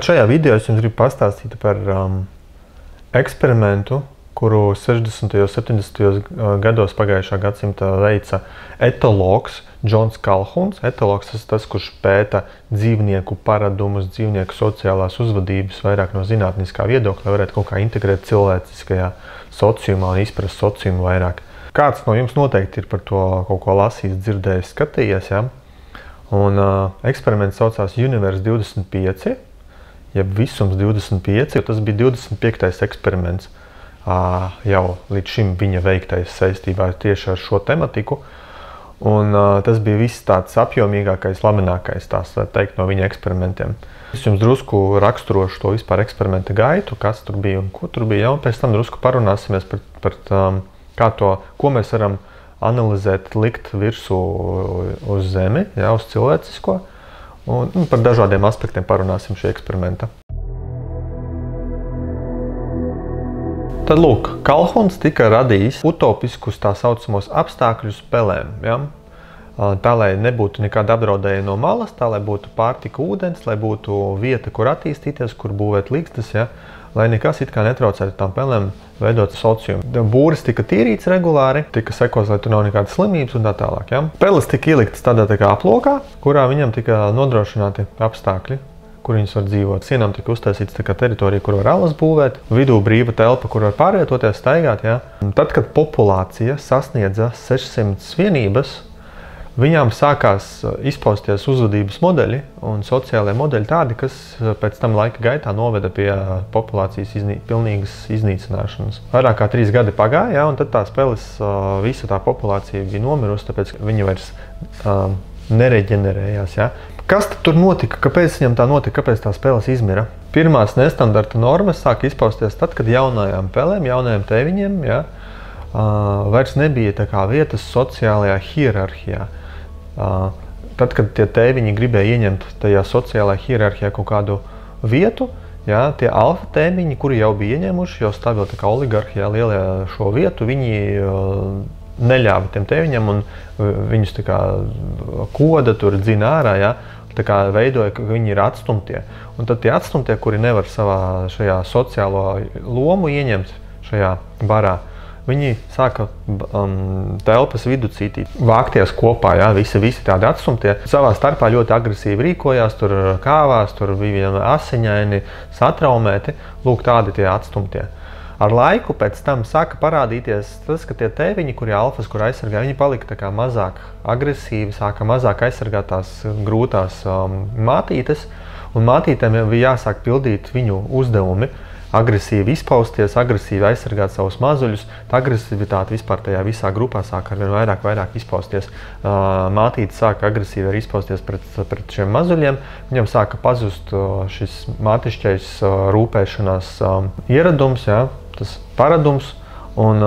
Šajā video es jums gribu pastāstīt par eksperimentu, kuru 60. un 70. gados pagājušā gadsimta veica etologs Džons Kalhuns. Etologs tas ir tas, kurš pēta dzīvnieku paradumus, dzīvnieku sociālās uzvedības vairāk no zinātniskā viedokļa, lai varētu kaut kā integrēt cilvēciskajā sociumā un izprast sociumu vairāk. Kāds no jums noteikti ir par to kaut ko lasījis, dzirdējis, skatījies, ja? Un eksperiments saucās Universe 25, jeb visums 25, tas bija 25. eksperiments jau līdz šim viņa veiktais saistībā tieši ar šo tematiku. Un tas bija viss tāds apjomīgākais, labenākais, tās teikt, no viņa eksperimentiem. Es jums drusku raksturošu to vispār eksperimenta gaitu, kas tur bija un ko tur bija, un pēc tam drusku parunāsimies par kā to, ko mēs varam analizēt, likt virsū uz Zemi, ja, uz cilvēcisko, un par dažādiem aspektiem parunāsim šī eksperimenta. Tad lūk, Kalhuns tika radījis utopiskus tā saucamos apstākļus pelēm, ja? Tā, lai nebūtu nekāda apdraudējuma no malas, tā, lai būtu pārtika, ūdens, lai būtu vieta, kur attīstīties, kur būvēt līgstas, ja? Lai nekas it kā netraucētu tām pelēm veidot sociumu. Būris tika tīrīts regulāri, tika sekots, lai tur nav nekādas slimības un tā tālāk. Ja? Peles tika ieliktas tādā tā kā aplokā, kurā viņam tika nodrošināti apstākļi, kur viņas var dzīvot. Sienām tika uztaisīts tā kā teritorija, kur var alas būvēt, vidū brīva telpa, kur var pārvietoties, staigāt. Ja? Tad, kad populācija sasniedza 600 vienības, viņām sākās izpausties uzvedības modeļi un sociālajie modeļi tādi, kas pēc tam laika gaitā noveda pie populācijas pilnīgas iznīcināšanas. Vairāk kā 3 gadi pagāja, ja, un tad tās peles, visa tā populācija bija nomirusi, tāpēc viņi vairs nereģenerējās. Ja. Kas tad tur notika? Kāpēc viņam tā notika? Kāpēc tās peles izmira? Pirmās nestandarta normas sāk izpausties tad, kad jaunajām pelēm, jaunajiem tēviņiem, ja, vairs nebija tā kā vietas sociālajā hierarhijā. Tad, kad tie tēviņi gribēja ieņemt tajā sociālajā hierarhijā kaut kādu vietu, ja, tie alfa tēviņi, kuri jau bija ieņēmuši, jau stāvili tā kā oligarhijā lielajā šo vietu, viņi neļāva tiem tēviņiem un viņus tā kā koda tur dzina ārā, ja, tā kā veidoja, ka viņi ir atstumtie. Un tad tie atstumtie, kuri nevar savā šajā sociālo lomu ieņemt šajā barā, viņi sāka telpas vidū cītīt, vākties kopā, ja, visi tādi atstumtie. Savā starpā ļoti agresīvi rīkojās, tur kāvās, tur bija asiņaini, satraumēti. Lūk, tādi tie atstumtie. Ar laiku pēc tam sāka parādīties tas, ka tie tēviņi, kuri alfas, kur aizsargāja, viņi palika tā kā mazāk agresīvi, sāka mazāk aizsargāt tās grūtās mātītes, un mātītēm bija jāsāk pildīt viņu uzdevumi, agresīvi izpausties, agresīvi aizsargāt savus mazuļus. Tā agresivitāte vispār tajā visā grupā sāk arvien vairāk izpausties. Mātīte sāka agresīvi arī izpausties pret šiem mazuļiem. Viņam sāka pazust šis mātišķais rūpēšanās ieradums, ja, tas paradums, un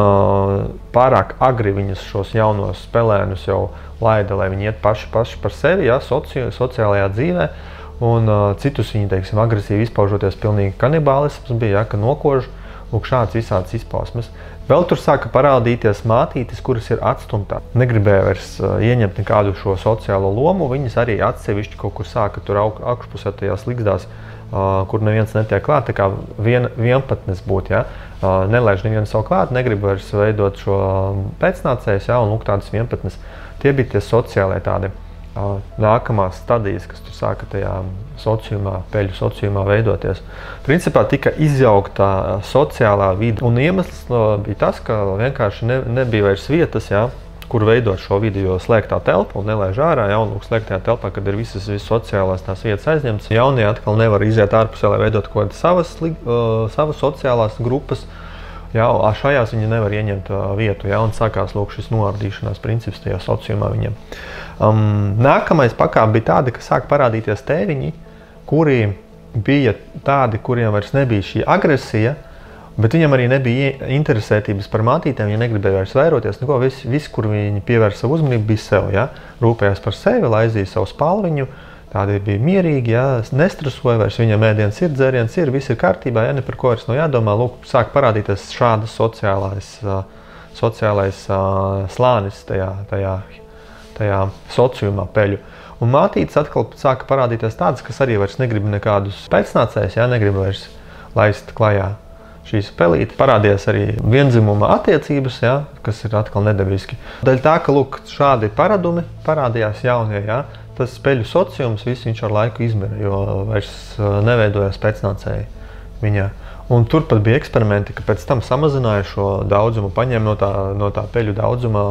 pārāk agri viņas šos jaunos pelēnus jau laida, lai viņi iet paši par sevi, ja, sociālajā dzīvē. Un citus viņi, teiksim, agresīvi izpaužoties pilnīgi kanibālisms bija, ja, ka nokož, lūk, šāds visāds izpausmes. Vēl tur sāka parādīties mātītes, kuras ir atstumtā. Negribēja vairs ieņemt nekādu šo sociālo lomu, viņas arī atsevišķi kaut kur sāka tur augšpusē tajās ligzdās, kur neviens netiek klāt, tā kā vienpatnes būt, ja. Nelaiž nevienu savu klāt, negrib vairs veidot šo pēcnācējus, ja, un lūk, tādas vienpatnes. Tie bija tie sociālie tādi nākamās stadijas, kas tur sāka tajā sociumā, peļu sociumā veidoties. Principā tika izjaukta sociālā vide, un iemesls bija tas, ka vienkārši nebija vairs vietas, ja, kur veidot šo vidi, jo slēgtā telpa un nelaiž ārā, ja, un lūk, slēgtajā telpā, kad ir visas sociālās tās vietas aizņemtas, jaunie atkal nevar iziet ārpusē, lai veidot kaut kādas savas sociālās grupas, ja, šajās viņi nevar ieņemt vietu, ja, un sākās lūk šis noardīšanās princips tajā sociumā viņiem. Nākamais pakāpe bija tāda, ka sāk parādīties tēviņi, kuri bija tādi, kuriem vairs nebija šī agresija, bet viņam arī nebija interesētības par mātītēm, viņi negribēja vairs vairoties, neko, viss, kur viņi pievērsa savu uzmanību, bija sev, ja, rūpējās par sevi, laizīja savu spalviņu, tādi bija mierīgi, ja, nestresoja vairs, viņam ēdiens ir, dzēriens ir, viss ir kārtībā, ja, ne par ko vairs nav jādomā, lūk, sāk parādīties šādas sociālais slānis tajā sociumā peļu. Un mātītes atkal sāka parādīties tādas, kas arī vairs negrib nekādus pēcnācējus, negrib vairs laist klajā šīs pelītes. Parādījās arī vienzimuma attiecības, kas ir atkal nedabiski. Daļai tā, ka lūk, šādi paradumi parādījās jaunie, tas peļu sociums, viņš ar laiku izmira, jo vairs neveidojās pēcnācēji viņā. Un tur pat bija eksperimenti, ka pēc tam samazināja šo daudzumu, paņēma no tā peļu daudzuma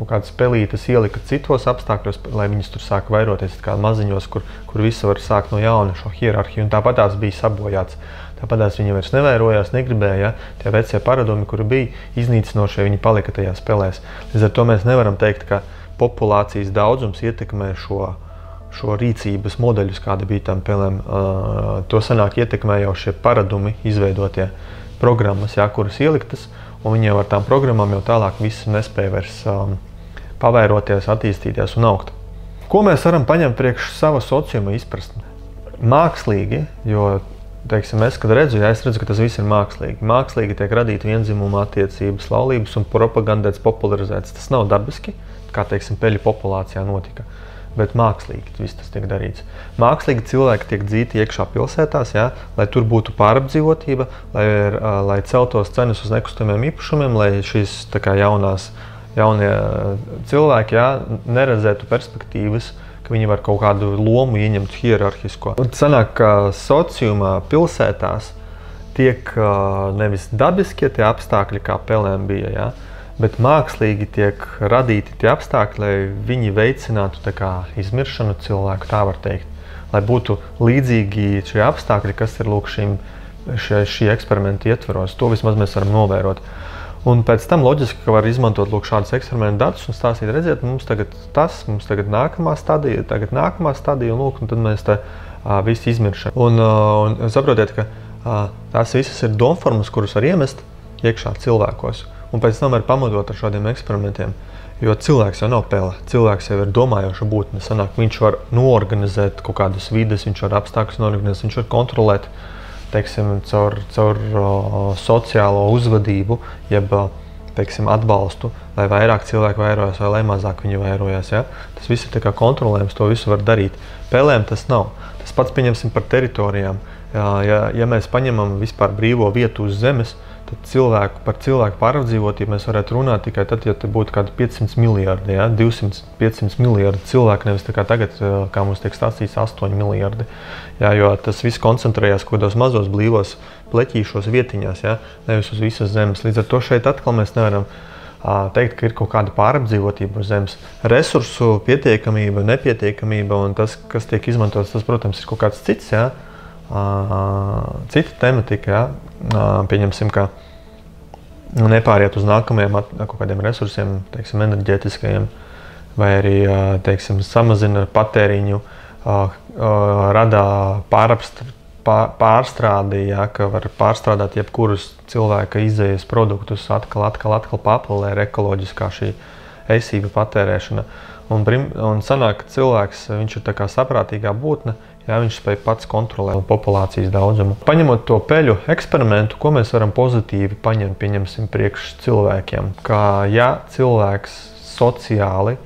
kaut kādas pelītes, ielika citos apstākļos, lai viņas tur sāka vairoties kā maziņos, kur visi var sākt no jauna šo hierarhiju. Un tāpat tās bija sabojāts. Tāpat tās viņi vairs nevairojās, negribēja, tie vecie paradumi, kuri bija iznīcinošie, viņi palika tajās pelēs. Līdz ar to mēs nevaram teikt, ka populācijas daudzums ietekmē šo rīcības modeļus, kāda bija tam pelēm. To sanāk ietekmē jau šie paradumi izveidotie programmas, kuras ieliktas, un viņi jau ar tām programmām jau tālāk visi nespēja vairs pavairoties, attīstīties un augt. Ko mēs varam paņemt priekš sava sociuma izprast? Mākslīgi, jo, teiksim, es redzu, ka tas viss ir mākslīgi. Mākslīgi tiek radīta vienzimuma attiecības, laulības un propagandēts, popularizēts. Tas nav dabiski, kā, teiksim, peļu populācijā notika. Bet mākslīgi viss tas tiek darīts. Mākslīgi cilvēki tiek dzīti iekšā pilsētās, lai tur būtu pārapdzīvotība, lai celtos cenas uz nekustamiem īpašumiem, lai šīs jaunie cilvēki neredzētu perspektīvas, ka viņi var kaut kādu lomu ieņemt hierarhisko. Un sanāk, ka sociumā pilsētās tiek nevis dabiskie tie apstākļi, kā pelēm bija, bet mākslīgi tiek radīti tie apstākļi, lai viņi veicinātu izmiršanu cilvēku, tā var teikt. Lai būtu līdzīgi šie apstākļi, kas ir šī eksperimenta ietveros. To vismaz mēs varam novērot. Un pēc tam loģiski, ka var izmantot šādus eksperimentu datus un stāstīt, redziet, mums tagad nākamā stadija, un tad mēs visi izmiršam. Un saprotiet, ka tās visas ir domformas, kuras var iemest iekšā cilvēkos. Un pēc tam var pamatot ar šādiem eksperimentiem, jo cilvēks jau nav pele, cilvēks jau ir domājoša būtne. Sanāk, viņš var noorganizēt kaut kādas vides, viņš var apstākļus noorganizēt, viņš var kontrolēt, teiksim, caur sociālo uzvedību, jeb, teiksim, atbalstu, lai vairāk cilvēku vairojās vai lai mazāk viņi vairojās. Tas viss ir kontrolējams, to visu var darīt. Pelēm tas nav. Tas pats pieņemsim par teritorijām. Ja mēs paņemam vispār brīvo vietu uz zemes, tad par cilvēku pārapdzīvotību mēs varētu runāt tikai tad, ja te būtu kādi 500 miljardi, 200-500 miljardi cilvēku, nevis tā kā tagad, kā mums tiek stāstīts, 8 miljardi. Jo tas viss koncentrējās kaut kādos mazos blīvos pleķīšos vietiņās, nevis uz visas zemes. Līdz ar to šeit atkal mēs nevaram teikt, ka ir kaut kāda pārapdzīvotība uz zemes. Resursu pietiekamība, nepietiekamība un tas, kas tiek izmantots, tas, protams, ir kaut kāds cits, cita tematika, pieņemsim, ka nepāriet uz nākamajiem kaut kādiem resursiem, teiksim, enerģētiskajiem, vai arī, teiksim, samazina patēriņu, rada pārstrādi, ka var pārstrādāt jebkurus cilvēka izējas produktus, atkal papildē ir ekoloģiskā šī esība patērēšana. Un sanāk, ka cilvēks, viņš ir tā kā saprātīgā būtne, viņš spēj pats kontrolēt populācijas daudzumu. Paņemot to peļu eksperimentu, ko mēs varam pozitīvi paņemt, pieņemsim, priekš cilvēkiem. Ka, cilvēks sociāli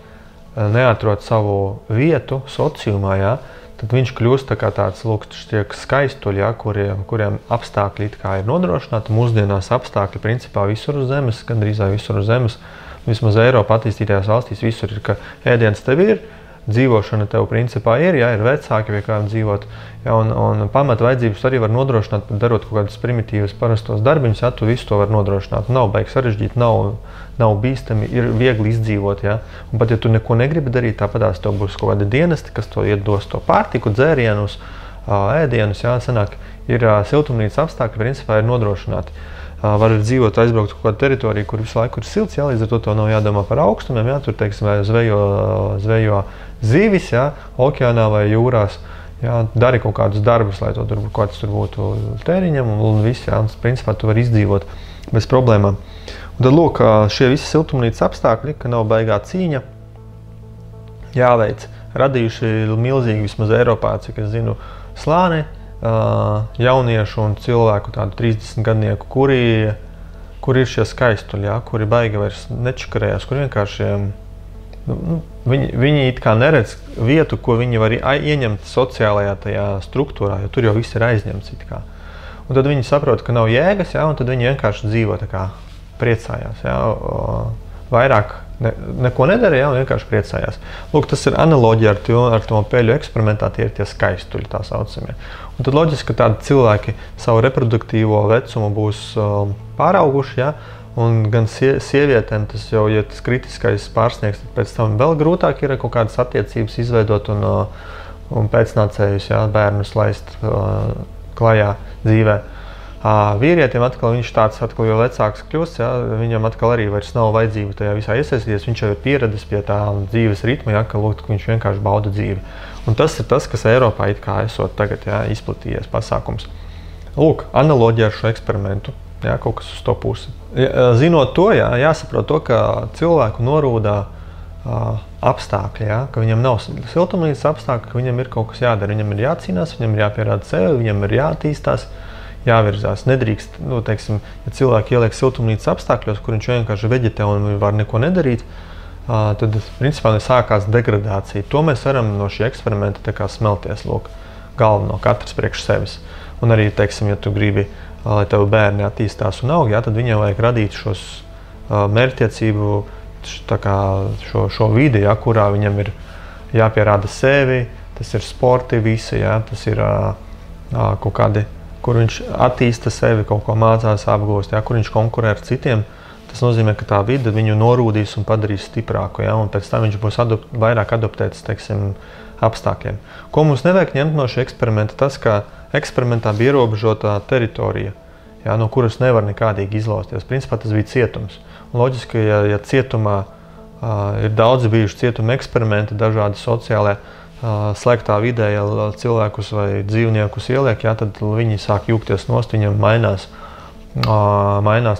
neatrod savu vietu sociumā, tad viņš kļūst tāds, tiek skaistuļi, kuriem apstākļi it kā ir nodrošināti. Mūsdienās apstākļi principā visur uz zemes, gandrīz visur uz zemes. Vismaz Eiropa attīstītajās valstīs visur ir, ka ēdiens tev ir, dzīvošana tev principā ir vecāki, pie kādiem dzīvot, un pamata vajadzības arī var nodrošināt, darot kaut kādus primitīvus parastos darbiņus, tu visu to var nodrošināt. Nav baigi sarežģīti, nav bīstami, ir viegli izdzīvot, Un pat, ja tu neko negribi darīt, tāpatās tev būs kaut kādi dienesti, kas to dos to pārtiku, dzērienus, ēdienus, sanāk, ir siltumnīcas apstākļi, principā ir nodrošināti. Var dzīvot, aizbraukt kaut kādu teritoriju, kur visu laiku ir silts, līdz ar to nav jādomā par augstumiem, tur, teiksim, zvejo zivis, okeānā vai jūrās, dari kaut kādus darbus, lai tur būtu tēriņam un viss, principā tu vari izdzīvot bez problēmām. Un tad, lūk, šie visi siltumnīcas apstākļi, ka nav baigā cīņa, jāveic, radījuši milzīgi, vismaz Eiropā, cik es zinu, slāni, jauniešu un cilvēku tādu 30 gadnieku, kuri ir šie skaistuļi, kuri baigi vairs nečakarējās, kuri vienkārši viņi it kā neredz vietu, ko viņi var ieņemt sociālajā tajā struktūrā, jo tur jau viss ir aizņemts it kā. Un tad viņi saprot, ka nav jēgas, jā, un tad viņi vienkārši dzīvo tā kā priecājās, jā, vairāk neko nedara, jā, un vienkārši priecājās. Lūk, tas ir analoģija ar to peļu eksperimentā, tie ir tie skaistuļi, tā saucamie. Un tad loģiski, ka tādi cilvēki savu reproduktīvo vecumu būs pārauguši, jā, un gan sievietēm tas jau, ja tas kritiskais pārsniegs, tad pēc tam vēl grūtāk ir kaut kādas attiecības izveidot un pēcnācējus, jā, bērnus laist klajā dzīvē. Vīrietim atkal viņš tāds, jo vecāks kļūst, jā, viņam atkal arī vairs nav vajadzība tajā visā iesaistīties, viņš jau ir pieradis pie tā dzīves ritma, jā, ka viņš vienkārši bauda dzīvi. Un tas ir tas, kas Eiropā it kā esot tagad, jā, izplatījies pasākums. Lūk, analoģija ar šo eksperimentu, jā, kaut kas uz to pusi. Zinot to, jā, jāsaprot to, ka cilvēku norūdā apstākļi, jā, ka viņam nav siltumnīcas apstākļi, ka viņam ir kaut kas jādara, viņam ir jācīnās, viņam ir jāpierāda sevi, viņam ir jātīstās, jāvirzās. Nedrīkst, teiksim, ja cilvēki ieliek siltumnīcas apstākļos, kur viņš vienkārši veģetē un var neko nedarīt, tad, principā, sākās degradācija. To mēs varam no šī eksperimenta tā kā smelties, lūk, galveno, katrs priekš sevis. Un arī, teiksim, ja tu gribi, lai tev bērni attīstās un aug, jā, tad viņam vajag radīt šos mērķtiecību, tā kā šo vidi, jā, kurā viņam ir jāpierāda sevi, tas ir sporti visi, jā, tas ir kaut kādi, kur viņš attīsta sevi, kaut ko mācās apgūst, jā, kur viņš konkurē ar citiem. Tas nozīmē, ka tā vide viņu norūdīs un padarīs stiprāku, jā, un pēc tam viņš būs vairāk adaptēts, teiksim, apstākļiem. Ko mums nevajag ņemt no šī eksperimenta? Tas, ka eksperimentā bija ierobežota teritorija, jā, no kuras nevar nekādīgi izlausties. Principā tas bija cietums. Un loģiski, ja cietumā ir daudzi bijuši cietuma eksperimenti, dažādi sociālai slēgtā vidē, ja cilvēkus vai dzīvniekus ieliek, jā, tad viņi sāk jūgties nost, viņam mainās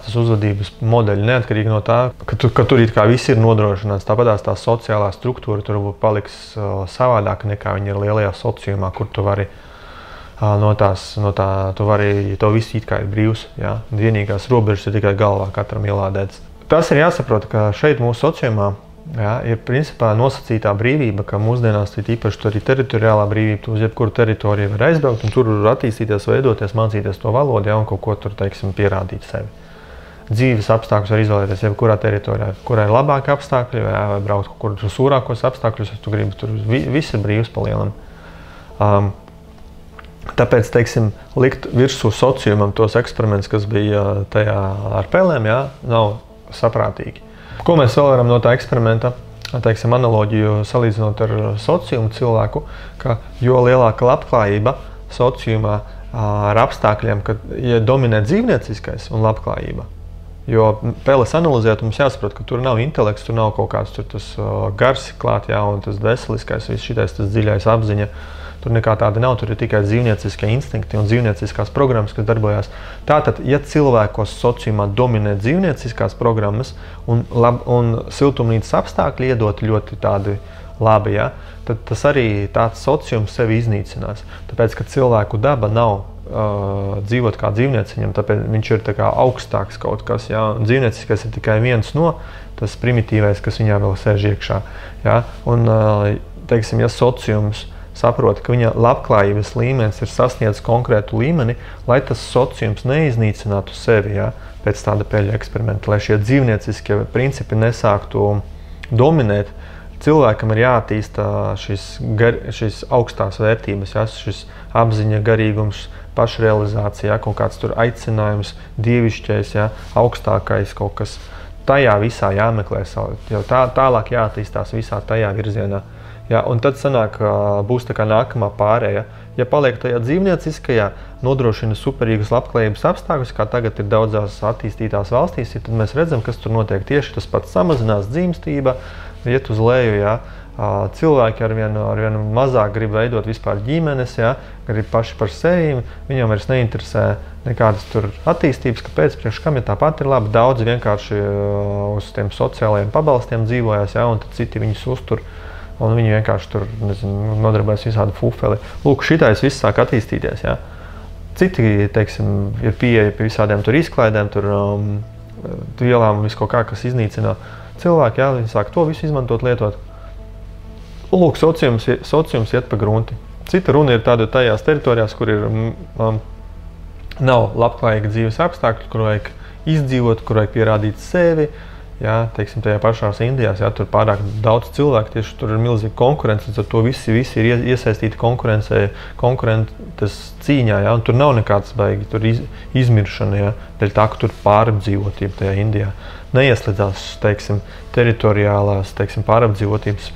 tas uzvedības modeļi, neatkarīgi no tā, ka tur it kā viss ir nodrošināts. Tāpatās tā sociālā struktūra tur paliks savādāka nekā viņa ir lielajā sociumā, kur tu vari tu vari, to viss it kā ir brīvs, jā. Vienīgās robežas ir tikai galvā katram ielādēts. Tas ir jāsaprot, ka šeit mūsu sociumā, jā, ir principā nosacītā brīvība, ka mūsdienās īpaši tur ir teritoriālā brīvība, tu uz jebkuru teritoriju var aizbraukt un tur attīstīties, veidoties, mācīties to valodu, jā, un kaut ko tur, teiksim, pierādīt sevi. Dzīves apstākļus var izvēlēties jebkurā teritorijā, kurā ir labāki apstākļi, jā, vai braukt kaut kur sūrākos apstākļus, ja tu gribi, tur viss ir brīvs palielam. Tāpēc, teiksim, likt virsū sociumam tos eksperimentus, kas bija tajā ar pelēm, jā, nav saprātīgi. Ko mēs vēl varam no tā eksperimenta, teiksim, analoģiju salīdzinot ar sociumu cilvēku, ka jo lielāka labklājība sociumā ar apstākļiem, kad dominē dzīvnieciskais un labklājība. Jo peles analizēt, mums jāsaprot, ka tur nav intelekts, tur nav kaut kāds tur tas gars klāt, jā, un tas veseliskais, viss šitais, tas dziļais apziņa. Tur nekā tāda nav, tur ir tikai dzīvnieciskie instinkti un dzīvnieciskās programmas, kas darbojās. Tātad, ja cilvēkos sociumā dominē dzīvnieciskās programmas un siltumnīcas apstākļi iedot ļoti tādi labi, ja, tad tas arī tāds sociums sevi iznīcinās. Tāpēc, ka cilvēku daba nav dzīvot kā dzīvnieciņam, tāpēc viņš ir tā kā augstāks kaut kas, ja. Dzīvnieciskais ir tikai viens no, tas primitīvais, kas viņā vēl sēž iekšā. Ja. Un, teiksim, ja sociums saprot, ka viņa labklājības līmenis ir sasniedzis konkrētu līmeni, lai tas sociums neiznīcinātu sevi, jā, pēc tāda peļu eksperimenta, lai šie dzīvnieciskie principi nesāktu dominēt, cilvēkam ir jāattīsta šis augstās vērtības, jā, šis apziņa, garīgums, pašrealizācija, jā, kaut kāds tur aicinājums, dievišķais, jā, augstākais kaut kas. Tajā visā jāmeklē savu, jo tālāk jāattīstās visā tajā virzienā. Jā, un tad sanāk, būs tā kā nākamā pārēja. Ja paliek tajā dzīvnieciskajā, nodrošina superīgas labklājības apstākļus, kā tagad ir daudzās attīstītās valstīs, ja tad mēs redzam, kas tur notiek tieši tas pats samazinās dzimstība, iet uz leju, jā. Cilvēki arvien mazāk grib veidot vispār ģimenes, jā, grib paši par sevi, viņam vairs neinteresē nekādas tur attīstības, kāpēc, priekš kam, ja tāpat ir labi, daudzi vienkārši uz tiem sociālajiem pabalstiem dzīvojās, jā, un tad citi viņus uztur. Un viņi vienkārši tur, nezinu, nodarbojas visādu fufeli. Lūk, šitais viss sāk attīstīties, jā. Citi, teiksim, ir pieeja pie visādiem tur izklaidēm, tur vielām un visu kaut kā, kas iznīcina cilvēki, jā, viņi sāk to visu izmantot, lietot. Lūk, sociums iet pa grunti. Cita runa ir tāda tajās teritorijās, kur ir nav labklājīgi dzīves apstākļi, kur vajag izdzīvot, kur vajag pierādīt sevi. Jā, teiksim, tajā pašās Indijās, jā, tur pārāk daudz cilvēku, tieši tur ir milzīga konkurence, ar to visi ir iesaistīti konkurences cīņā, jā, un tur nav nekāds baigi, tur izmiršana, jā, dēļ tā, ka tur pārapdzīvotība tajā Indijā. Neieslēdzās, teiksim, teritoriālās, teiksim, pārapdzīvotības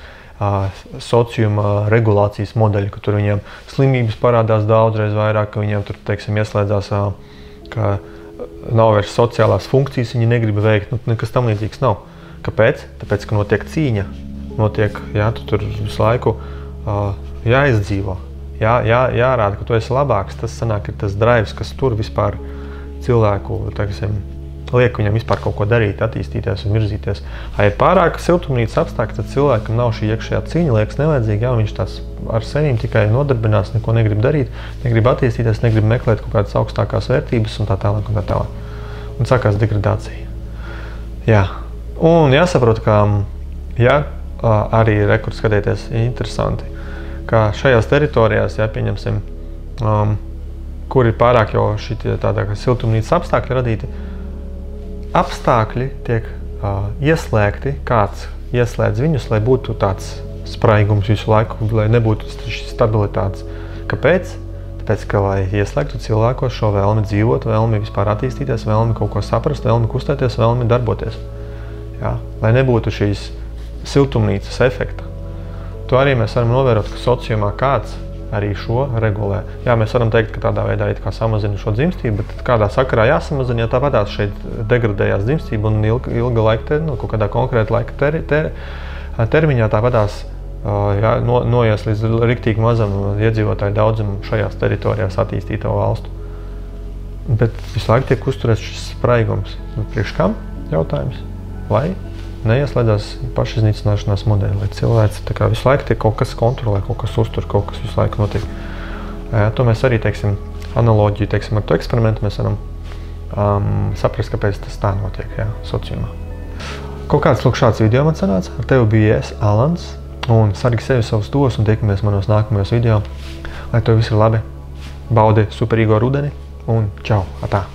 sociuma regulācijas modeļi, ka tur viņiem slimības parādās daudzreiz vairāk, ka viņiem tur, teiksim, ieslēdzās, ka nav vairs sociālās funkcijas, viņi negrib veikt, nekas tam līdzīgs nav. Kāpēc? Tāpēc, ka notiek cīņa, jā, tu tur visu laiku jāizdzīvo, jārāda, ka tu esi labāks, tas sanāk ir tas drives, kas tur vispār cilvēku, teiksim, liek viņam vispār kaut ko darīt, attīstīties un virzīties. Ja ir pārāk siltumnīcas apstākļi, tad cilvēkam nav šī iekšējā cīņa, liekas nevajadzīga, jā, un viņš tās ar sevīm tikai nodarbinās, neko negrib darīt, negrib attīstīties, negrib meklēt kaut kādas augstākās vērtības un tā tālāk un tā tālāk. Un sākās degradācija. Jā. Un jāsaprot, ka, jā, arī rekords skatieties interesanti, ka šajās teritorijās, jā, pieņemsim, kur ir pārāk jau šitie tādā siltumnīcas apstākļi radīti, apstākļi tiek ieslēgti, kāds ieslēdz viņus, lai būtu tāds spraigums visu laiku, lai nebūtu stabilitātes. Kāpēc? Tāpēc, ka, lai ieslēgtu cilvēkos šo vēlmi dzīvot, vēlmi vispār attīstīties, vēlmi kaut ko saprast, vēlmi kustēties, vēlmi darboties. Jā? Lai nebūtu šīs siltumnīcas efekta. To arī mēs varam novērot, ka sociumā kāds arī šo regulē. Jā, mēs varam teikt, ka tādā veidā it kā samazina šo dzimstību, bet kādā sakarā jāsamazina, ja tāpatās šeit degradējās dzimstība un ilga laika, kaut kādā konkrēta laika termiņā tāpatās noies līdz riktīgi mazam iedzīvotāju daudzam šajās teritorijās attīstīto valstu. Bet visu laiku tiek uzturēts šis spraigums. Priekš kam? Jautājums. Lai neieslēdzās pašiznīcināšanās modeļi, lai cilvēks tā kā visu laiku tiek kaut kas kontrolē, kaut kas uztur, kaut kas visu laiku notiek. To mēs arī, teiksim, analoģiju, teiksim, ar to eksperimentu mēs varam saprast, kāpēc tas tā notiek, jā, sociumā. Kaut kāds lūk šāds video man sanāca, ar tevi bija es, Alans, un sargi sevi savus tos un tiekamies manos nākamajos video. Lai tev viss ir labi, baudi superīgo rudeni un čau, atā!